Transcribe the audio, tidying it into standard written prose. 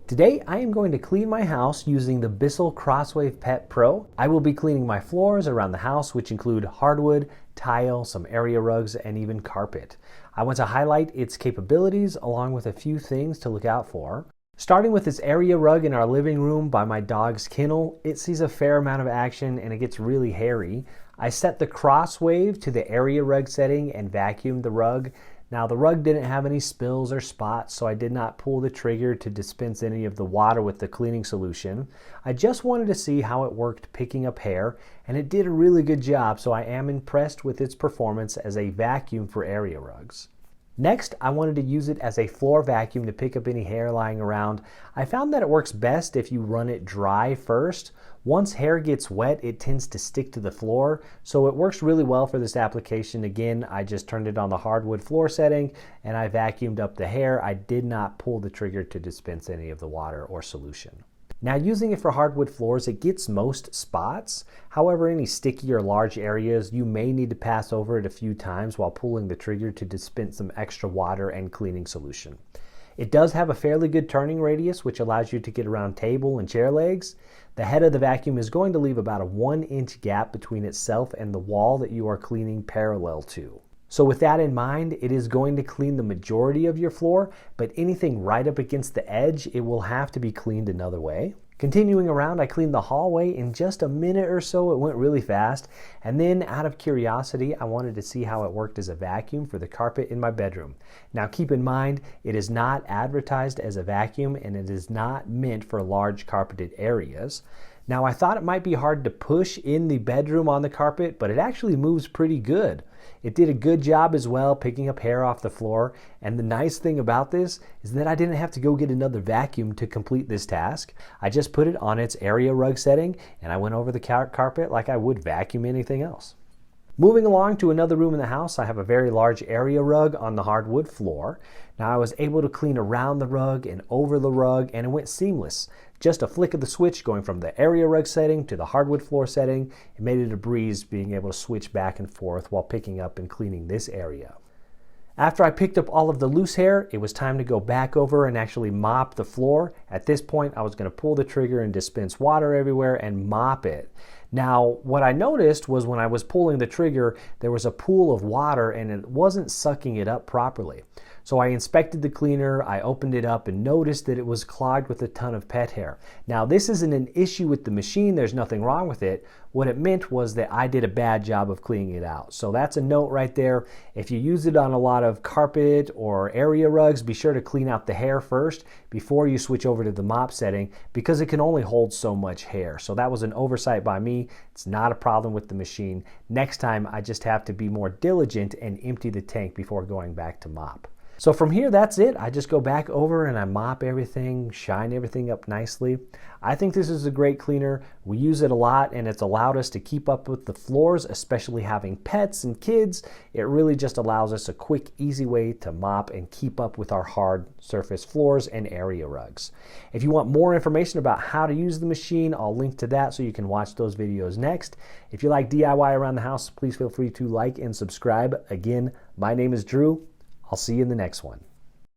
Today I am going to clean my house using the Bissell Crosswave Pet Pro. I will be cleaning my floors around the house, which include hardwood, tile, some area rugs, and even carpet. I want to highlight its capabilities along with a few things to look out for. Starting with this area rug in our living room by my dog's kennel, it sees a fair amount of action and it gets really hairy. I set the Crosswave to the area rug setting and vacuumed the rug. Now the rug didn't have any spills or spots, so I did not pull the trigger to dispense any of the water with the cleaning solution. I just wanted to see how it worked picking up hair, and it did a really good job, so I am impressed with its performance as a vacuum for area rugs. Next, I wanted to use it as a floor vacuum to pick up any hair lying around. I found that it works best if you run it dry first. Once hair gets wet, it tends to stick to the floor, so it works really well for this application. Again, I just turned it on the hardwood floor setting and I vacuumed up the hair. I did not pull the trigger to dispense any of the water or solution. Now, using it for hardwood floors, it gets most spots. However, any sticky or large areas, you may need to pass over it a few times while pulling the trigger to dispense some extra water and cleaning solution. It does have a fairly good turning radius, which allows you to get around table and chair legs. The head of the vacuum is going to leave about a 1-inch gap between itself and the wall that you are cleaning parallel to. So with that in mind, it is going to clean the majority of your floor, but anything right up against the edge, it will have to be cleaned another way. Continuing around, I cleaned the hallway in just a minute or so. It went really fast. And then out of curiosity, I wanted to see how it worked as a vacuum for the carpet in my bedroom. Now keep in mind, it is not advertised as a vacuum and it is not meant for large carpeted areas. Now I thought it might be hard to push in the bedroom on the carpet, but it actually moves pretty good. It did a good job as well picking up hair off the floor, and the nice thing about this is that I didn't have to go get another vacuum to complete this task. I just put it on its area rug setting and I went over the carpet like I would vacuum anything else. Moving along to another room in the house, I have a very large area rug on the hardwood floor. Now I was able to clean around the rug and over the rug, and it went seamless. Just a flick of the switch going from the area rug setting to the hardwood floor setting. It made it a breeze being able to switch back and forth while picking up and cleaning this area. After I picked up all of the loose hair, it was time to go back over and actually mop the floor. At this point, I was going to pull the trigger and dispense water everywhere and mop it. Now, what I noticed was when I was pulling the trigger, there was a pool of water and it wasn't sucking it up properly. So I inspected the cleaner, I opened it up and noticed that it was clogged with a ton of pet hair. Now, this isn't an issue with the machine, there's nothing wrong with it. What it meant was that I did a bad job of cleaning it out. So that's a note right there. If you use it on a lot of carpet or area rugs, be sure to clean out the hair first before you switch over to the mop setting, because it can only hold so much hair. So that was an oversight by me. It's not a problem with the machine. Next time, I just have to be more diligent and empty the tank before going back to mop. So from here, that's it. I just go back over and I mop everything, shine everything up nicely. I think this is a great cleaner. We use it a lot and it's allowed us to keep up with the floors, especially having pets and kids. It really just allows us a quick, easy way to mop and keep up with our hard surface floors and area rugs. If you want more information about how to use the machine, I'll link to that so you can watch those videos next. If you like DIY around the house, please feel free to like and subscribe. Again, my name is Drew. I'll see you in the next one.